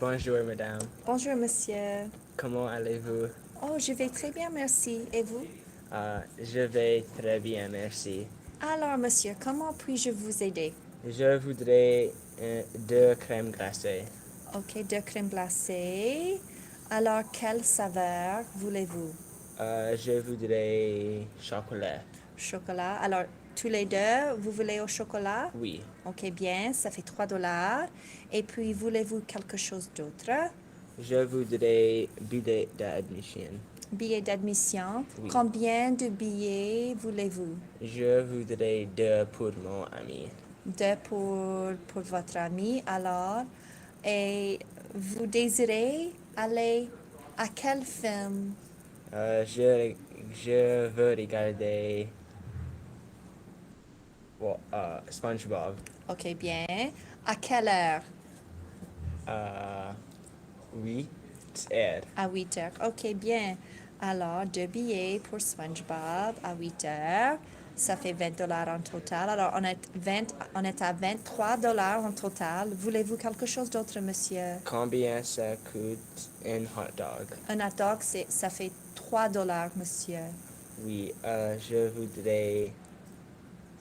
Bonjour, madame. Bonjour, monsieur. Comment allez-vous? Oh, je vais très bien, merci. Et vous? Je vais très bien, merci. Alors, monsieur, comment puis-je vous aider? Je voudrais 2 crèmes glacées. Ok, 2 crèmes glacées. Alors, quelle saveur voulez-vous? Je voudrais chocolat. Chocolat. Alors, tous les deux, vous voulez au chocolat? Oui. Ok, bien, ça fait $3. Et puis, voulez-vous quelque chose d'autre? Je voudrais billet d'admission. Billet d'admission. Oui. Combien de billets voulez-vous? Je voudrais 2 pour mon ami. 2 pour votre ami. Alors, et vous désirez aller à quel film? Je veux regarder SpongeBob. Ok, bien. À quelle heure? 8 heures. À 8 heures. Ok, bien. Alors, 2 billets pour SpongeBob à 8 heures. Ça fait $20 en total. Alors, on est à $23 en total. Voulez-vous quelque chose d'autre, monsieur? Combien ça coûte un hot dog? Un hot dog, ça fait $3, monsieur. Oui, je voudrais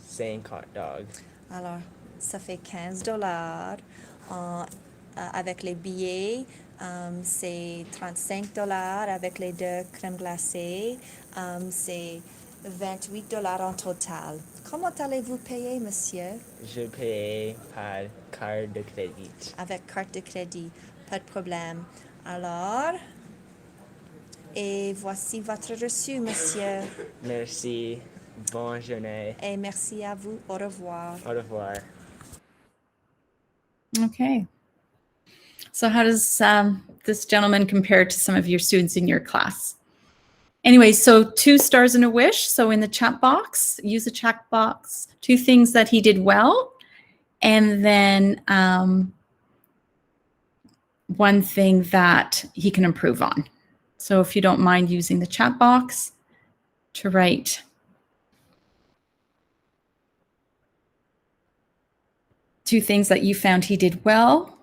5 hot dogs. Alors, ça fait $15 avec les billets. C'est $35 avec les 2 crèmes glacées. C'est $28 en total. Comment allez-vous payer, monsieur? Je paye par carte de crédit. Avec carte de crédit. Pas de problème. Alors, et voici votre reçu, monsieur. Merci. Bonne journée. Et merci à vous. Au revoir. Au revoir. Okay. So how does this gentleman compare to some of your students in your class? Anyway, so 2 stars and a wish. So in the chat box, use the chat box, 2 things that he did well, and then 1 thing that he can improve on. So if you don't mind using the chat box to write 2 things that you found he did well,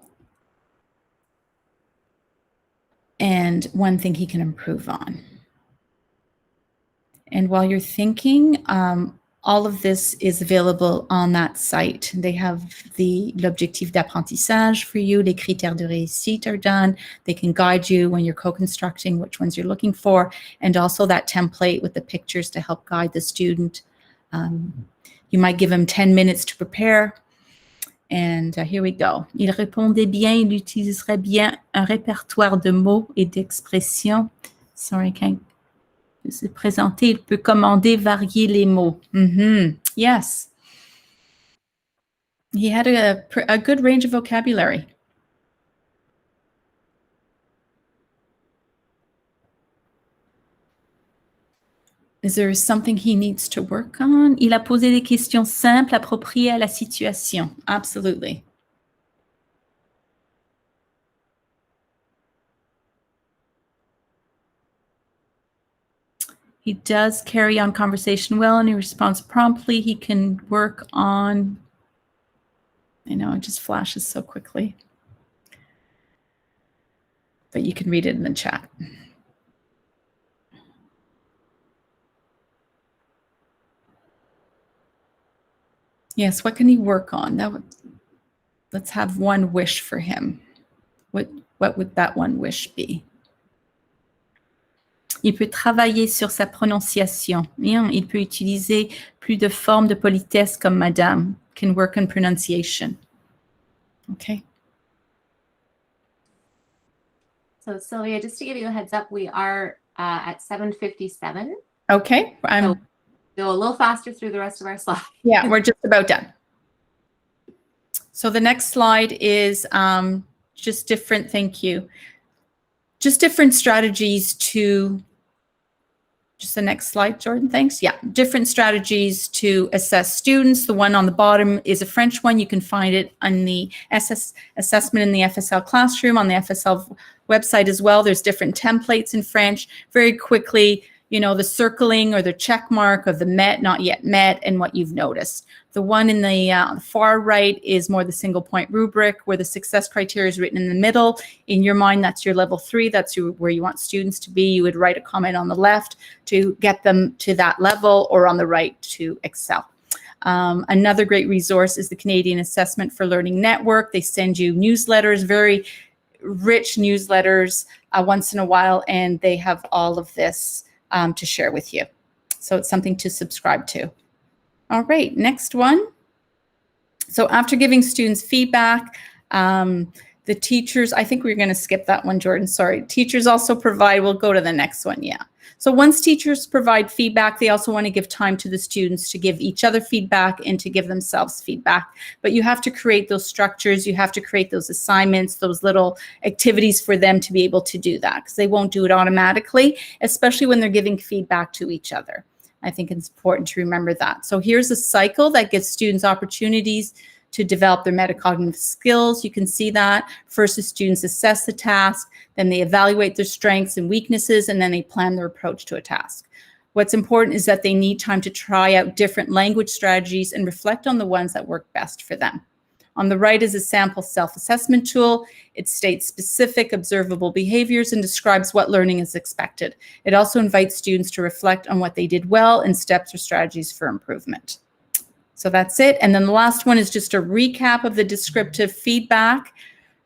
and 1 thing he can improve on. And while you're thinking, all of this is available on that site. They have l'objectif d'apprentissage for you. Les critères de réussite are done. They can guide you when you're co-constructing which ones you're looking for, and also that template with the pictures to help guide the student. You might give him 10 minutes to prepare. And here we go. Il répondait bien, il utiliserait bien un répertoire de mots et d'expressions. Sorry, I can't se présenter. Il peut commander, varier les mots. Yes. He had a good range of vocabulary. Is there something he needs to work on? Il a posé des questions simples, appropriées à la situation. Absolutely. He does carry on conversation well and he responds promptly. He can work on, I know it just flashes so quickly, but you can read it in the chat. Yes, what can he work on? Let's have 1 wish for him. What would that 1 wish be? Il peut travailler sur sa prononciation. Il peut utiliser plus de formes de politesse comme madame. Can work on pronunciation. Okay. So Sylvia, just to give you a heads up, we are at 7:57. Okay. So go a little faster through the rest of our slides. Yeah, we're just about done. So the next slide is just different, thank you. Just different strategies to Just the next slide, Jordan, thanks. Yeah, different strategies to assess students. The one on the bottom is a French one. You can find it on the assessment in the FSL classroom, on the FSL website as well. There's different templates in French. Very quickly, you know, the circling or the check mark of the met, not yet met, and what you've noticed. The one in the far right is more the single point rubric, where the success criteria is written in the middle. In your mind, that's your level 3. That's where you want students to be. You would write a comment on the left to get them to that level, or on the right to excel. Another great resource is the Canadian Assessment for Learning Network. They send you newsletters, very rich newsletters once in a while, and they have all of this to share with you. So it's something to subscribe to. All right, next one. So after giving students feedback, the teachers, I think we're going to skip that one, Jordan, sorry. Teachers also provide, we'll go to the next one, yeah. So once teachers provide feedback, they also want to give time to the students to give each other feedback and to give themselves feedback. But you have to create those structures, you have to create those assignments, those little activities for them to be able to do that, because they won't do it automatically, especially when they're giving feedback to each other. I think it's important to remember that. So here's a cycle that gives students opportunities to develop their metacognitive skills. You can see that. First, the students assess the task, then they evaluate their strengths and weaknesses, and then they plan their approach to a task. What's important is that they need time to try out different language strategies and reflect on the ones that work best for them. On the right is a sample self-assessment tool. It states specific observable behaviors and describes what learning is expected. It also invites students to reflect on what they did well and steps or strategies for improvement. So that's it. And then the last one is just a recap of the descriptive feedback,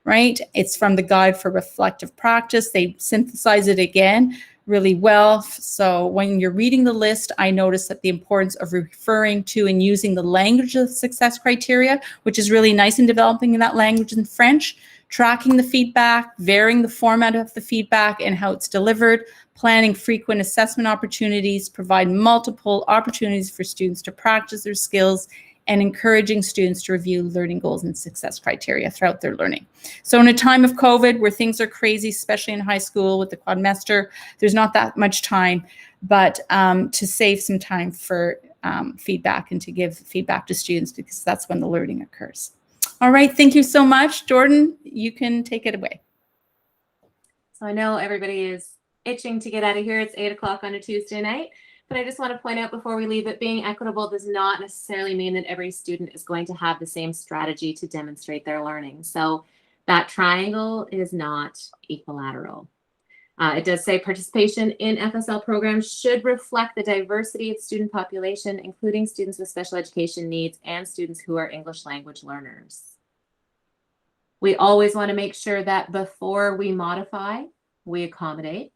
right? It's from the Guide for Reflective Practice. They synthesize it again really well. So when you're reading the list, I noticed that the importance of referring to and using the language of success criteria, which is really nice in developing that language in French, tracking the feedback, varying the format of the feedback and how it's delivered, planning frequent assessment opportunities, provide multiple opportunities for students to practice their skills, and encouraging students to review learning goals and success criteria throughout their learning. So in a time of COVID where things are crazy, especially in high school with the quadmester, there's not that much time, but to save some time for feedback and to give feedback to students, because that's when the learning occurs. All right, thank you so much. Jordan, you can take it away. So I know everybody is itching to get out of here. It's 8 o'clock on a Tuesday night. But I just want to point out before we leave that being equitable does not necessarily mean that every student is going to have the same strategy to demonstrate their learning. So that triangle is not equilateral. It does say participation in FSL programs should reflect the diversity of student population, including students with special education needs and students who are English language learners. We always want to make sure that before we modify, we accommodate.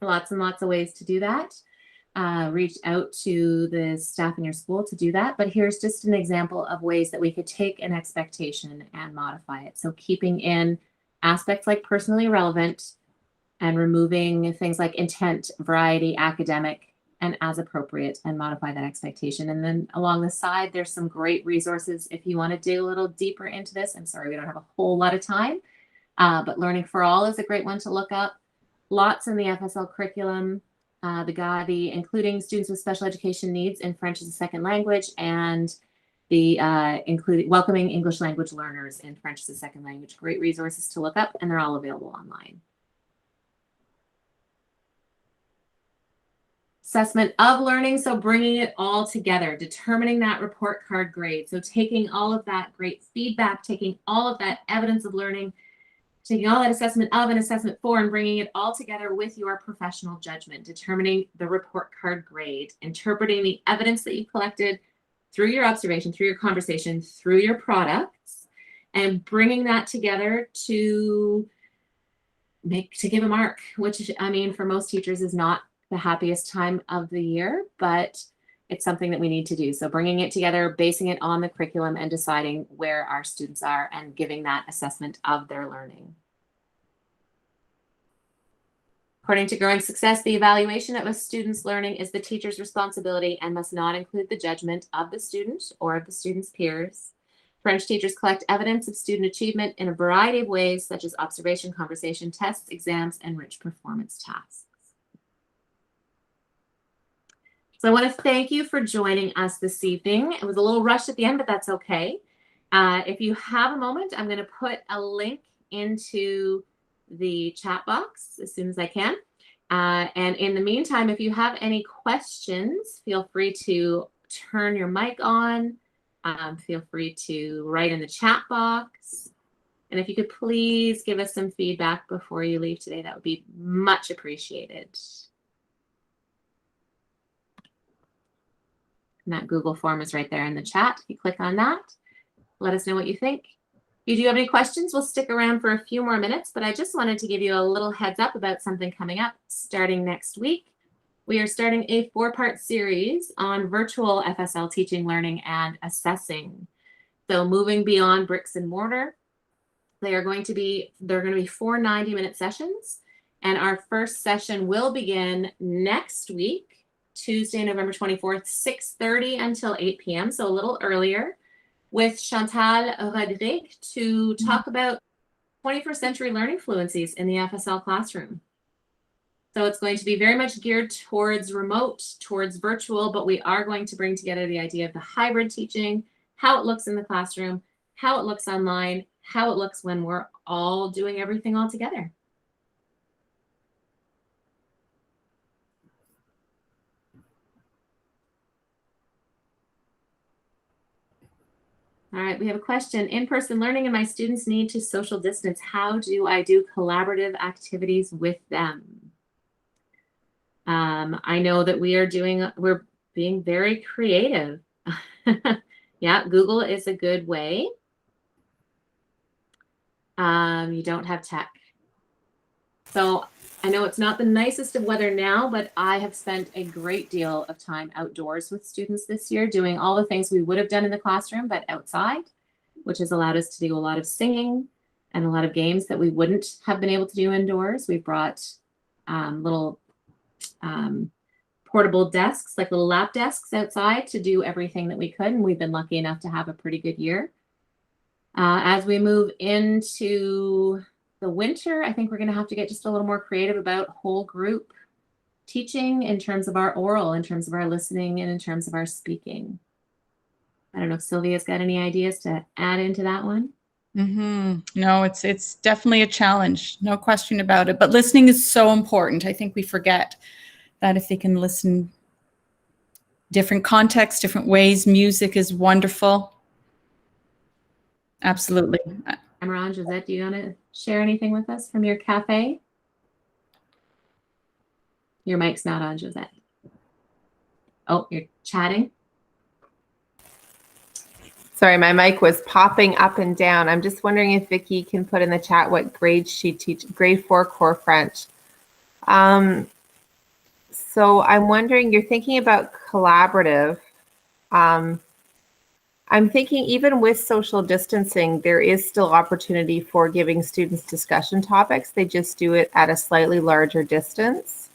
Lots and lots of ways to do that. Reach out to the staff in your school to do that. But here's just an example of ways that we could take an expectation and modify it. So keeping in aspects like personally relevant and removing things like intent, variety, academic, and as appropriate, and modify that expectation. And then along the side, there's some great resources if you want to dig a little deeper into this. I'm sorry, we don't have a whole lot of time, but Learning for All is a great one to look up. Lots in the FSL curriculum. The GADI, including students with special education needs in French as a second language, and the including welcoming English language learners in French as a second language. Great resources to look up, and they're all available online. Assessment of learning, so bringing it all together, determining that report card grade. So taking all of that great feedback, taking all of that evidence of learning, taking all that assessment of and assessment for and bringing it all together with your professional judgment, determining the report card grade, interpreting the evidence that you collected through your observation, through your conversation, through your products, and bringing that together to give a mark, which, I mean, for most teachers is not the happiest time of the year, but it's something that we need to do. So bringing it together, basing it on the curriculum, and deciding where our students are and giving that assessment of their learning. According to Growing Success, the evaluation of a student's learning is the teacher's responsibility and must not include the judgment of the student or of the student's peers. French teachers collect evidence of student achievement in a variety of ways, such as observation, conversation, tests, exams, and rich performance tasks. So I want to thank you for joining us this evening. It was a little rushed at the end, but that's okay. If you have a moment, I'm going to put a link into the chat box as soon as I can. And in the meantime, if you have any questions, feel free to turn your mic on. Feel free to write in the chat box. And if you could please give us some feedback before you leave today, that would be much appreciated. And that Google form is right there in the chat. If you click on that, let us know what you think. If you do have any questions, we'll stick around for a few more minutes, but I just wanted to give you a little heads up about something coming up starting next week. We are starting a 4-part series on virtual FSL teaching, learning, and assessing. So moving beyond bricks and mortar, they're going to be 4 90-minute sessions. And our first session will begin next week, Tuesday, November 24th, 6:30 until 8 p.m., so a little earlier, with Chantal Rodrigue to talk about 21st century learning fluencies in the FSL classroom. So it's going to be very much geared towards remote, towards virtual, but we are going to bring together the idea of the hybrid teaching, how it looks in the classroom, how it looks online, how it looks when we're all doing everything all together. All right, we have a question. In-person learning and my students need to social distance. How do I do collaborative activities with them? I know that we're being very creative. Yeah, Google is a good way. You don't have tech. So I know it's not the nicest of weather now, but I have spent a great deal of time outdoors with students this year, doing all the things we would have done in the classroom, but outside, which has allowed us to do a lot of singing and a lot of games that we wouldn't have been able to do indoors. We brought little portable desks, like little lap desks outside to do everything that we could. And we've been lucky enough to have a pretty good year. As we move into the winter, I think we're going to have to get just a little more creative about whole group teaching in terms of our oral, in terms of our listening, and in terms of our speaking. I don't know if Sylvia's got any ideas to add into that one. No, it's definitely a challenge, no question about it. But listening is so important. I think we forget that if they can listen different contexts, different ways, music is wonderful. Absolutely. Imran, Josette, do you want to share anything with us from your cafe? Your mic's not on, Josette. Oh, you're chatting? Sorry, my mic was popping up and down. I'm just wondering if Vicki can put in the chat what grade she teaches. Grade 4 core French. So I'm wondering, you're thinking about collaborative. I'm thinking even with social distancing, there is still opportunity for giving students discussion topics. They just do it at a slightly larger distance.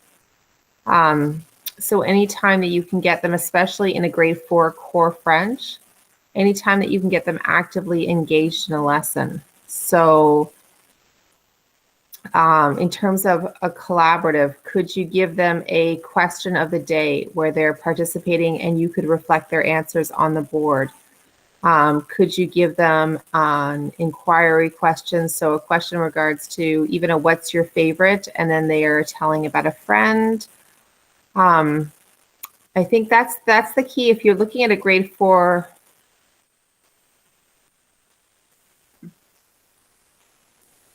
So anytime that you can get them, especially in a grade 4 core French, anytime that you can get them actively engaged in a lesson. So in terms of a collaborative, could you give them a question of the day where they're participating and you could reflect their answers on the board? Could you give them an inquiry question? So a question in regards to even a what's your favorite, and then they are telling about a friend. I think that's the key. If you're looking at a grade 4,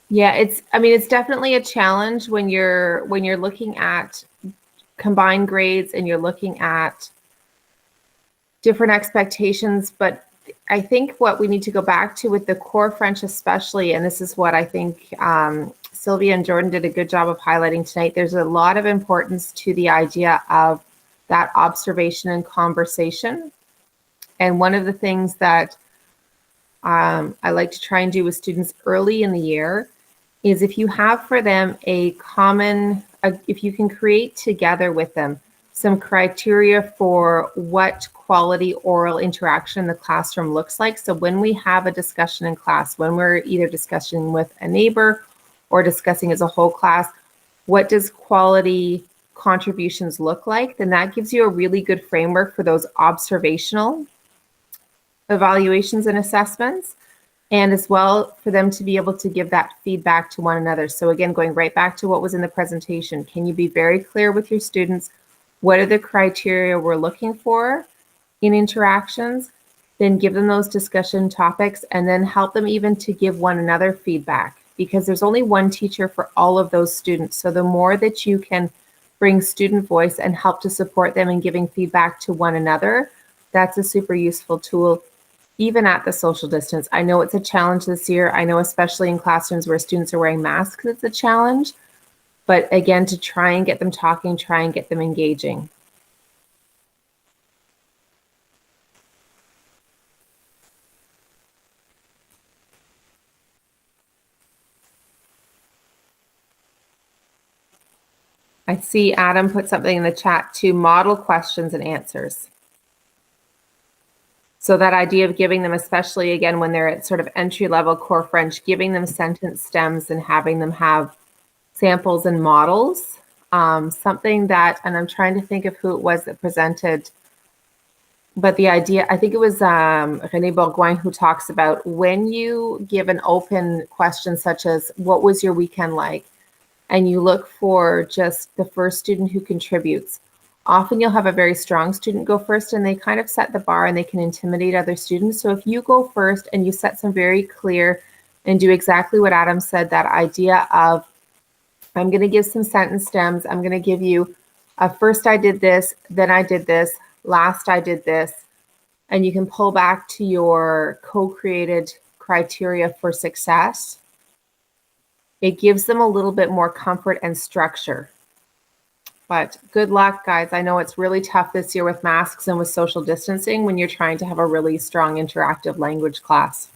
yeah, it's definitely a challenge when you're looking at combined grades and you're looking at different expectations. But I think what we need to go back to with the core French especially, and this is what I think Sylvia and Jordan did a good job of highlighting tonight, there's a lot of importance to the idea of that observation and conversation. And one of the things that I like to try and do with students early in the year is if you have for them a common, if you can create together with them some criteria for what quality oral interaction in the classroom looks like. So when we have a discussion in class, when we're either discussing with a neighbor or discussing as a whole class, what does quality contributions look like, then that gives you a really good framework for those observational evaluations and assessments, and as well for them to be able to give that feedback to one another. So again, going right back to what was in the presentation, can you be very clear with your students? What are the criteria we're looking for in interactions? Then give them those discussion topics and then help them even to give one another feedback, because there's only one teacher for all of those students. So the more that you can bring student voice and help to support them in giving feedback to one another, that's a super useful tool, even at the social distance. I know it's a challenge this year. I know especially in classrooms where students are wearing masks, it's a challenge. But again, to try and get them talking, try and get them engaging. I see Adam put something in the chat to model questions and answers. So that idea of giving them, especially again, when they're at sort of entry level core French, giving them sentence stems and having them have samples and models. Something that, and I'm trying to think of who it was that presented, but the idea, I think it was René Bourgoin, who talks about when you give an open question such as, what was your weekend like? And you look for just the first student who contributes. Often you'll have a very strong student go first and they kind of set the bar and they can intimidate other students. So if you go first and you set some very clear and do exactly what Adam said, that idea of, I'm going to give some sentence stems. I'm going to give you first I did this, then I did this, last I did this. And you can pull back to your co-created criteria for success. It gives them a little bit more comfort and structure. But good luck, guys. I know it's really tough this year with masks and with social distancing when you're trying to have a really strong interactive language class.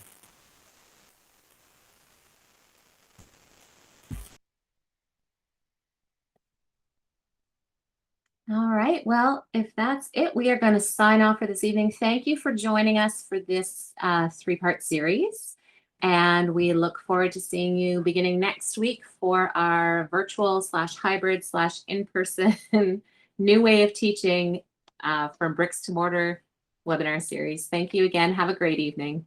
All right, well, if that's it, we are going to sign off for this evening. Thank you for joining us for this three-part series. And we look forward to seeing you beginning next week for our virtual / hybrid / in-person new way of teaching from bricks to mortar webinar series. Thank you again. Have a great evening.